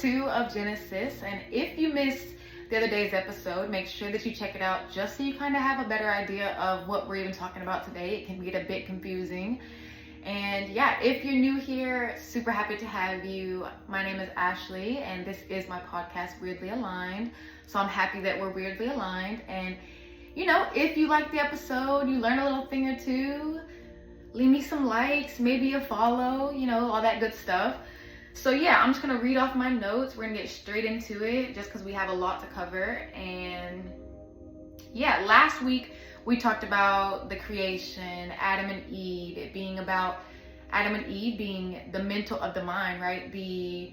2 of Genesis. And if you missed the other day's episode, make sure that you check it out just so you kind of have a better idea of what we're even talking about today. It can get a bit confusing. And yeah, if you're new here, super happy to have you. My name is Ashley, and this is my podcast, Weirdly Aligned. So I'm happy that we're weirdly aligned. And you know, if you like the episode, you learn a little thing or two, leave me some likes, maybe a follow, you know, all that good stuff. So yeah, I'm just gonna read off my notes. We're gonna get straight into it just because we have a lot to cover. And yeah, last week we talked about the creation, Adam and Eve, it being about Adam and Eve being the mental of the mind, right? The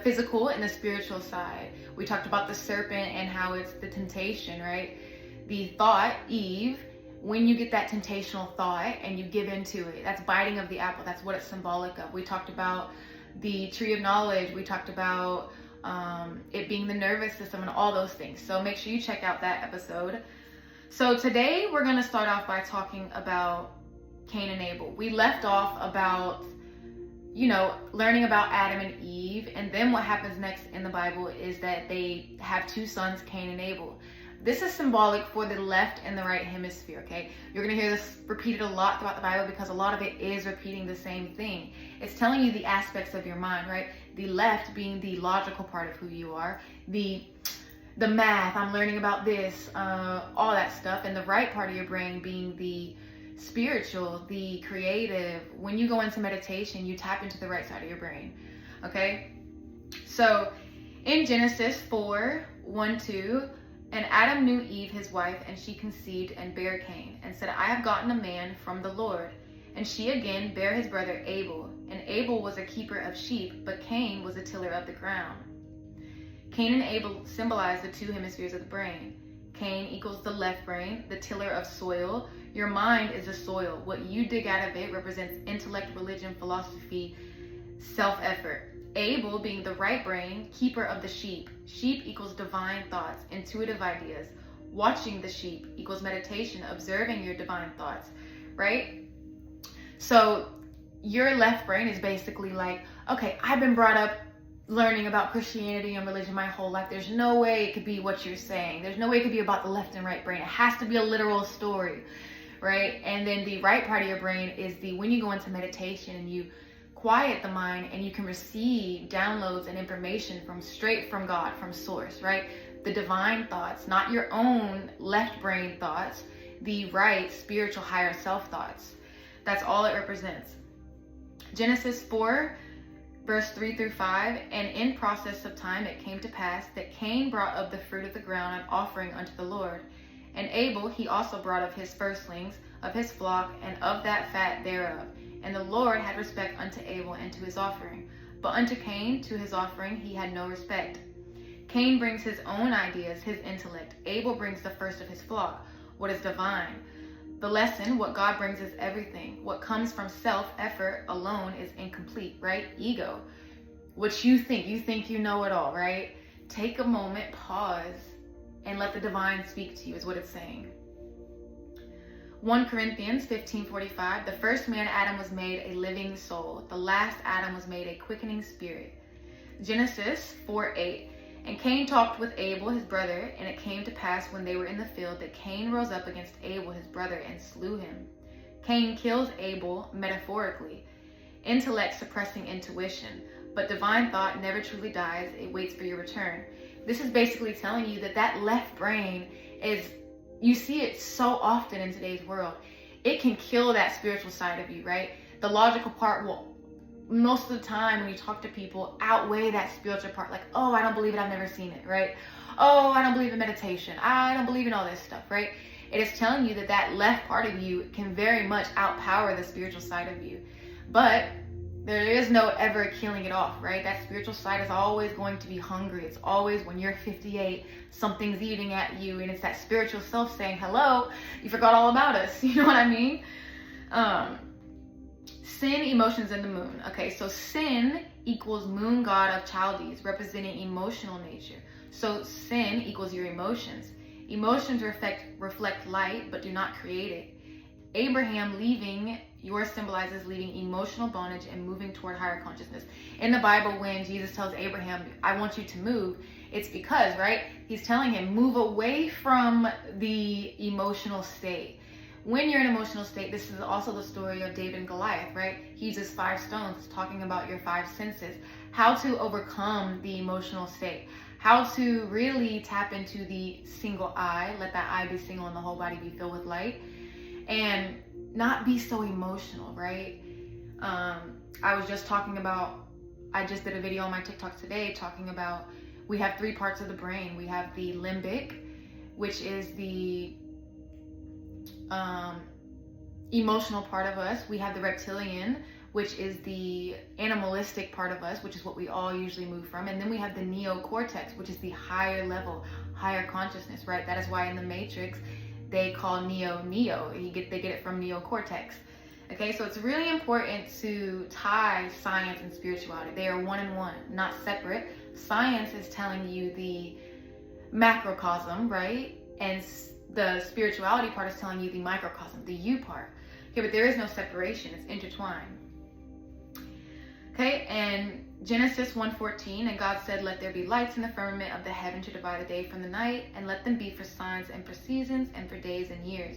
physical and the spiritual side. We talked about the serpent and how it's the temptation, right? The thought, Eve, when you get that tentational thought and you give into it, that's biting of the apple. That's what it's symbolic of. We talked about the tree of knowledge. We talked about it being the nervous system and all those things. So make sure you check out that episode. So today we're going to start off by talking about Cain and Abel. We left off about, you know, learning about Adam and Eve. And then what happens next in the Bible is that they have 2 sons, Cain and Abel. This is symbolic for the left and the right hemisphere, okay? You're going to hear this repeated a lot throughout the Bible because a lot of it is repeating the same thing. It's telling you the aspects of your mind, right? The left being the logical part of who you are, the math, I'm learning about this, all that stuff, and the right part of your brain being the spiritual, the creative. When you go into meditation, you tap into the right side of your brain, okay? So in Genesis 4:1-2, and Adam knew Eve his wife, and she conceived and bare Cain, and said, I have gotten a man from the Lord. And she again bare his brother Abel. And Abel was a keeper of sheep, but Cain was a tiller of the ground. Cain and Abel symbolize the 2 hemispheres of the brain. Cain equals the left brain, the tiller of soil. Your mind is the soil. What you dig out of it represents intellect, religion, philosophy, self-effort. Abel being the right brain, keeper of the sheep. Sheep equals divine thoughts, intuitive ideas. Watching the sheep equals meditation, observing your divine thoughts, right? So your left brain is basically like, okay, I've been brought up learning about Christianity and religion my whole life. There's no way it could be what you're saying. There's no way it could be about the left and right brain. It has to be a literal story, right? And then the right part of your brain is when you go into meditation and you quiet the mind and you can receive downloads and information straight from God, from source, right? The divine thoughts, not your own left brain thoughts, the right spiritual higher self thoughts. That's all it represents. Genesis 4:3-5, and in process of time it came to pass that Cain brought of the fruit of the ground an offering unto the Lord. And Abel he also brought of his firstlings of his flock and of that fat thereof. And the Lord had respect unto Abel and to his offering. But unto Cain, to his offering, he had no respect. Cain brings his own ideas, his intellect. Abel brings the first of his flock, what is divine. The lesson, what God brings is everything. What comes from self-effort alone is incomplete, right? Ego. What you think you know it all, right? Take a moment, pause, and let the divine speak to you is what it's saying. 1 Corinthians 15:45, the first man Adam was made a living soul. The last Adam was made a quickening spirit. Genesis 4:8, and Cain talked with Abel his brother, and it came to pass when they were in the field that Cain rose up against Abel his brother and slew him. Cain kills Abel metaphorically. Intellect suppressing intuition, but divine thought never truly dies. It waits for your return. This is basically telling you that left brain is, you see it so often in today's world. It can kill that spiritual side of you, right? The logical part will, most of the time when you talk to people, outweigh that spiritual part. Like, oh, I don't believe it, I've never seen it, right? Oh, I don't believe in meditation. I don't believe in all this stuff, right? It is telling you that left part of you can very much outpower the spiritual side of you. But there is no ever killing it off, right? That spiritual side is always going to be hungry. It's always, when you're 58, something's eating at you, and it's that spiritual self saying, hello, you forgot all about us. You know what I mean? Sin, emotions, and the moon. Okay, so sin equals moon god of Chaldees, representing emotional nature. So sin equals your emotions. Emotions reflect light, but do not create it. Abraham leaving, yours symbolizes leaving emotional bondage and moving toward higher consciousness. In the Bible, when Jesus tells Abraham, I want you to move, it's because, right, he's telling him, move away from the emotional state. When you're in an emotional state, this is also the story of David and Goliath, right? He uses 5 stones, talking about your 5 senses, how to overcome the emotional state, how to really tap into the single eye, let that eye be single and the whole body be filled with light, and not be so emotional, right? I was just talking about, I just did a video on my TikTok today talking about, we have 3 parts of the brain. We have the limbic, which is the emotional part of us. We have the reptilian, which is the animalistic part of us, which is what we all usually move from. And then we have the neocortex, which is the higher level, higher consciousness, right? That is why in the Matrix, they call Neo. They get it from neocortex. Okay, so it's really important to tie science and spirituality. They are one and one, not separate. Science is telling you the macrocosm, right? And the spirituality part is telling you the microcosm, the you part. Okay, but there is no separation, it's intertwined. Okay, and Genesis 1:14, and God said, let there be lights in the firmament of the heaven to divide the day from the night, and let them be for signs and for seasons and for days and years.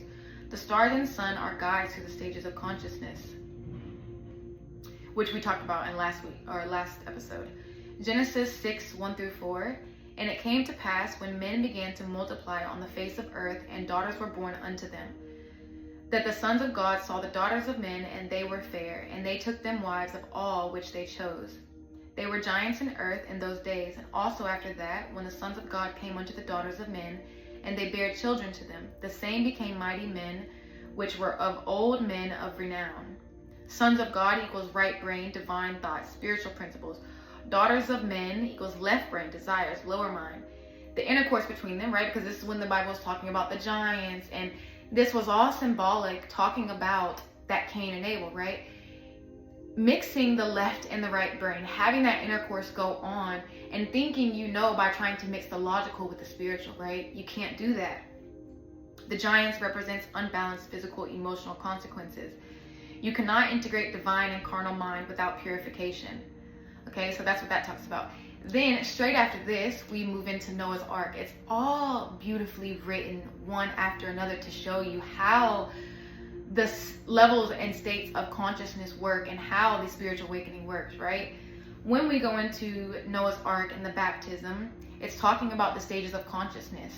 The stars and sun are guides to the stages of consciousness, which we talked about in last episode. Genesis 6:1-4, and it came to pass when men began to multiply on the face of earth, and daughters were born unto them, that the sons of God saw the daughters of men, and they were fair, and they took them wives of all which they chose. They were giants in earth in those days, and also after that, when the sons of God came unto the daughters of men, and they bare children to them, the same became mighty men, which were of old men of renown. Sons of God equals right brain, divine thoughts, spiritual principles. Daughters of men equals left brain, desires, lower mind. The intercourse between them, right? Because this is when the Bible is talking about the giants, and this was all symbolic, talking about that Cain and Abel, right? Mixing the left and the right brain, having that intercourse go on, and thinking you know by trying to mix the logical with the spiritual, right? You can't do that. The giants represents unbalanced physical, emotional consequences. You cannot integrate divine and carnal mind without purification. Okay, so that's what that talks about. Then straight after this, we move into Noah's Ark. It's all beautifully written one after another to show you how the levels and states of consciousness work and how the spiritual awakening works, right? When we go into Noah's Ark and the baptism, it's talking about the stages of consciousness.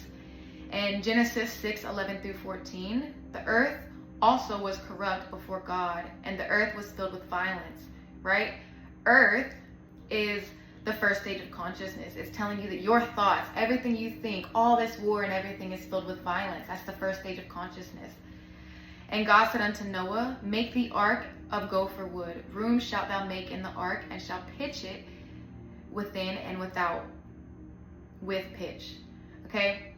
And Genesis 6:11-14, the earth also was corrupt before God, and the earth was filled with violence, right? Earth is the first stage of consciousness. It's telling you that your thoughts, everything you think, all this war and everything is filled with violence. That's the first stage of consciousness. And God said unto Noah, make the ark of gopher wood. Room shalt thou make in the ark, and shalt pitch it within and without with pitch. Okay?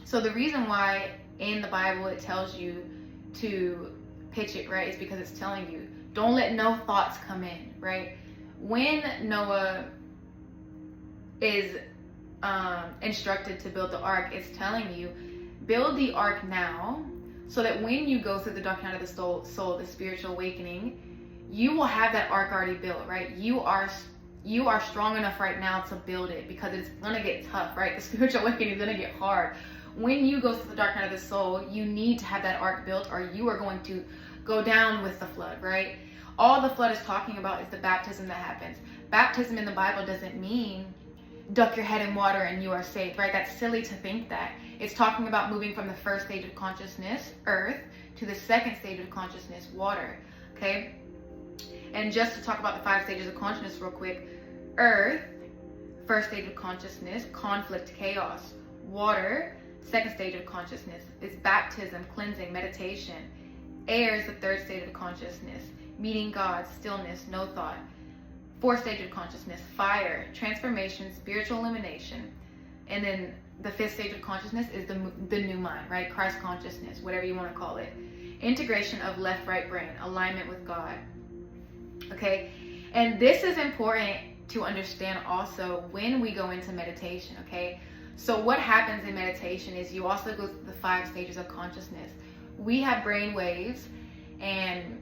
So the reason why in the Bible it tells you to pitch it, right, is because it's telling you, don't let no thoughts come in, right? When Noah is instructed to build the ark, it's telling you, build the ark now, so that when you go through the dark night of the soul, the spiritual awakening, you will have that ark already built, right? You are strong enough right now to build it, because it's gonna get tough, right? The spiritual awakening is gonna get hard. When you go through the dark night of the soul, you need to have that ark built, or you are going to go down with the flood, right? All the flood is talking about is the baptism that happens. Baptism in the Bible doesn't mean duck your head in water and you are saved, right? That's silly to think that. It's talking about moving from the first stage of consciousness, earth, to the second stage of consciousness, water, okay? And just to talk about the 5 stages of consciousness real quick, earth, first stage of consciousness, conflict, chaos. Water, second stage of consciousness, is baptism, cleansing, meditation. Air is the 3rd stage of consciousness, meeting God, stillness, no thought. 4th stage of consciousness, fire, transformation, spiritual illumination. And then the 5th stage of consciousness is the new mind, right? Christ consciousness, whatever you want to call it. Integration of left, right brain, alignment with God. Okay? And this is important to understand also when we go into meditation, okay? So what happens in meditation is you also go through the 5 stages of consciousness. we have brain waves, and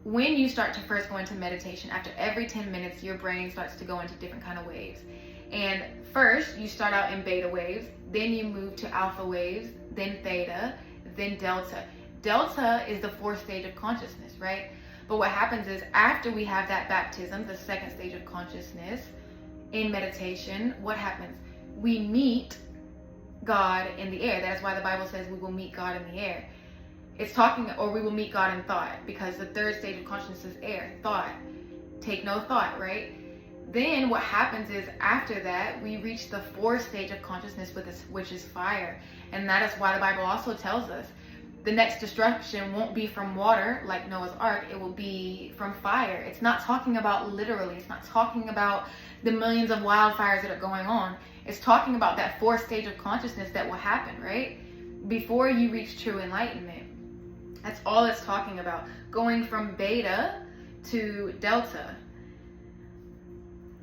when you start to first go into meditation, after every 10 minutes, your brain starts to go into different kind of waves. And first, you start out in beta waves, then you move to alpha waves, then theta, then delta. Delta is the fourth stage of consciousness, right? But what happens is after we have that baptism, the second stage of consciousness in meditation, what happens? We meet God in the air. That is why the Bible says we will meet God in the air. It's talking, or we will meet God in thought, because the third stage of consciousness is air, thought. Take no thought, right? Then what happens is after that, we reach the fourth stage of consciousness, which is fire. And that is why the Bible also tells us the next destruction won't be from water like Noah's Ark, it will be from fire. It's not talking about literally, it's not talking about the millions of wildfires that are going on. It's talking about that fourth stage of consciousness that will happen, right? Before you reach true enlightenment. That's all it's talking about. Going from beta to delta.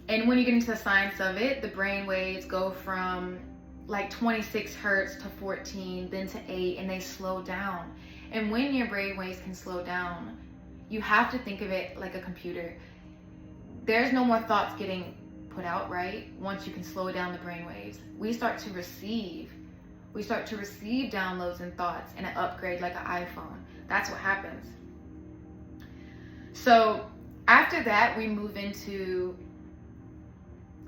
And when you get into the science of it, the brain waves go from like 26 hertz to 14, then to 8, and they slow down. And when your brain waves can slow down, you have to think of it like a computer. There's no more thoughts getting put out, right? Once you can slow down the brain waves, we start to receive downloads and thoughts, and an upgrade like an iPhone. That's what happens. So after that, we move into,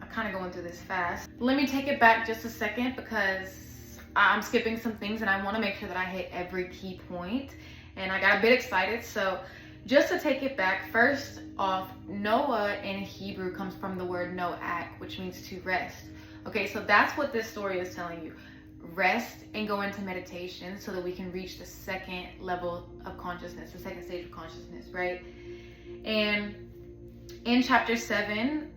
I'm kind of going through this fast. Let me take it back just a second, because I'm skipping some things and I want to make sure that I hit every key point, and I got a bit excited. So just to take it back, first off, Noah in Hebrew comes from the word noak, which means to rest. Okay, so that's what this story is telling you. Rest and go into meditation so that we can reach the second level of consciousness, the second stage of consciousness, right? And in chapter 7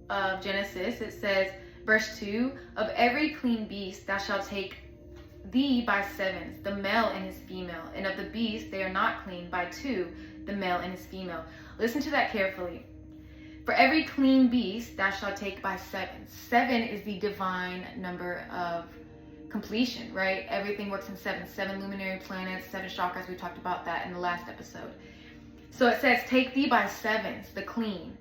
of Genesis, it says, verse 2, of every clean beast thou shalt take thee by sevens, the male and his female, and of the beast they are not clean, by two, the male and his female. Listen to that carefully. For every clean beast thou shalt take by sevens. 7 is the divine number of completion, right? Everything works in 7 luminary planets, 7 chakras. We talked about that in the last episode. So it says, take thee by sevens, the clean.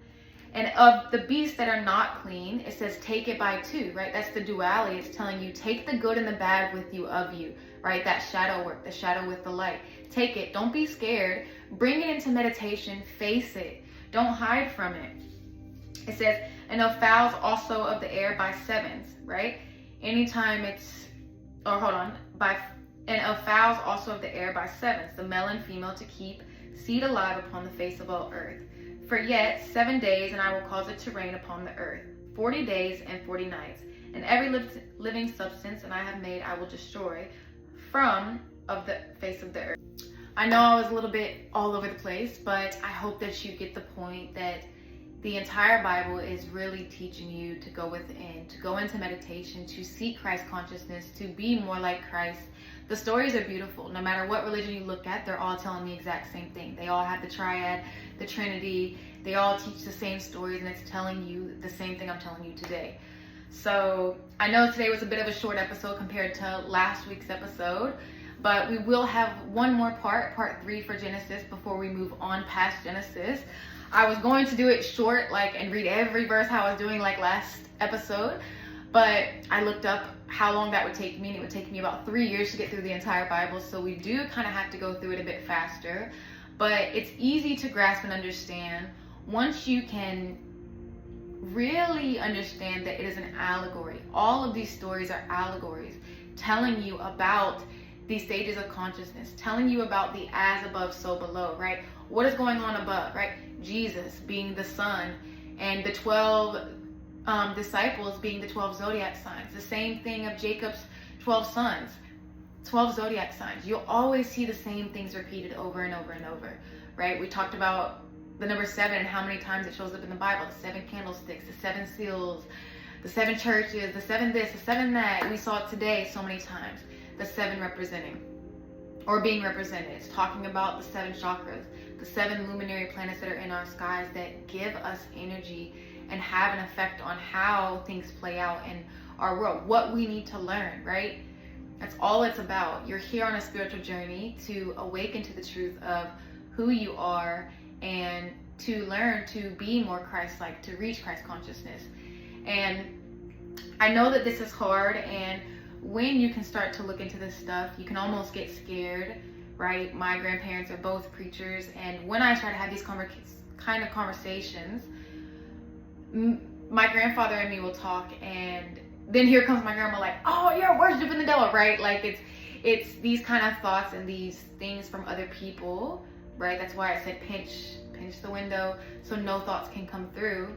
And of the beasts that are not clean, it says, take it by 2, right? That's the duality. It's telling you, take the good and the bad with you, of you, right? That shadow work, the shadow with the light. Take it. Don't be scared. Bring it into meditation. Face it. Don't hide from it. It says, and of fowls also of the air by sevens, right? Anytime it's, and of fowls also of the air by sevens, the male and female, to keep seed alive upon the face of all earth. For yet 7 days, and I will cause it to rain upon the earth, 40 days and 40 nights. And every living substance that I have made I will destroy from of the face of the earth. I know I was a little bit all over the place, but I hope that you get the point that the entire Bible is really teaching you to go within, to go into meditation, to seek Christ consciousness, to be more like Christ. The stories are beautiful. No matter what religion you look at, they're all telling the exact same thing. They all have the triad, the Trinity. They all teach the same stories, and it's telling you the same thing I'm telling you today. So I know today was a bit of a short episode compared to last week's episode, but we will have one more part 3 for Genesis before we move on past Genesis. I was going to do it short, and read every verse how I was doing like last episode, but I looked up how long that would take me, and it would take me about 3 years to get through the entire Bible, so we do kind of have to go through it a bit faster, but it's easy to grasp and understand once you can really understand that it is an allegory. All of these stories are allegories telling you about these stages of consciousness, telling you about the as above, so below, right? What is going on above, right? Jesus being the sun, and the 12 disciples being the 12 zodiac signs. The same thing of Jacob's 12 sons, 12 zodiac signs. You'll always see the same things repeated over and over and over, right? We talked about the number 7 and how many times it shows up in the Bible. The 7 candlesticks, the 7 seals, the 7 churches, the 7 this, the 7 that. We saw it today so many times. The 7 representing, or being represented. It's talking about the 7 chakras, the 7 luminary planets that are in our skies that give us energy and have an effect on how things play out in our world, what we need to learn, right? That's all it's about. You're here on a spiritual journey to awaken to the truth of who you are and to learn to be more Christ-like, to reach Christ consciousness. And I know that this is hard, and when you can start to look into this stuff, you can almost get scared, right? My grandparents are both preachers, and when I try to have these kind of conversations, my grandfather and me will talk, and then here comes my grandma like, oh, you're worshiping the devil, right? Like it's these kind of thoughts and these things from other people, right? That's why I said pinch the window so no thoughts can come through,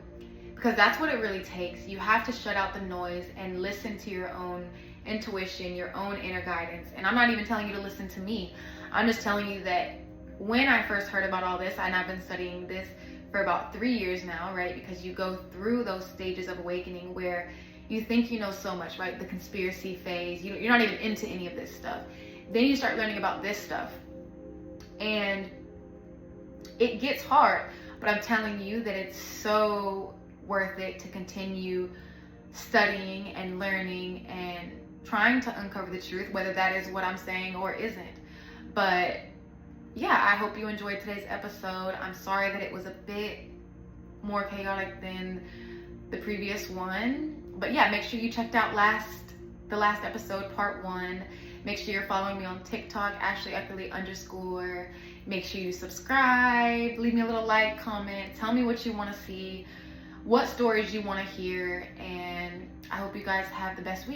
because that's what it really takes. You have to shut out the noise and listen to your own intuition, your own inner guidance. And I'm not even telling you to listen to me. I'm just telling you that when I first heard about all this, and I've been studying this for about 3 years now, right? Because you go through those stages of awakening where you think you know so much, right? The conspiracy phase, you're not even into any of this stuff. Then you start learning about this stuff, and it gets hard, but I'm telling you that it's so worth it to continue studying and learning and trying to uncover the truth, whether that is what I'm saying or isn't. But yeah, I hope you enjoyed today's episode. I'm sorry that it was a bit more chaotic than the previous one. But yeah, make sure you checked out the last episode, part 1. Make sure you're following me on TikTok, @AshleyEckerly_. Make sure you subscribe, leave me a little like, comment, tell me what you want to see, what stories you want to hear, and I hope you guys have the best week.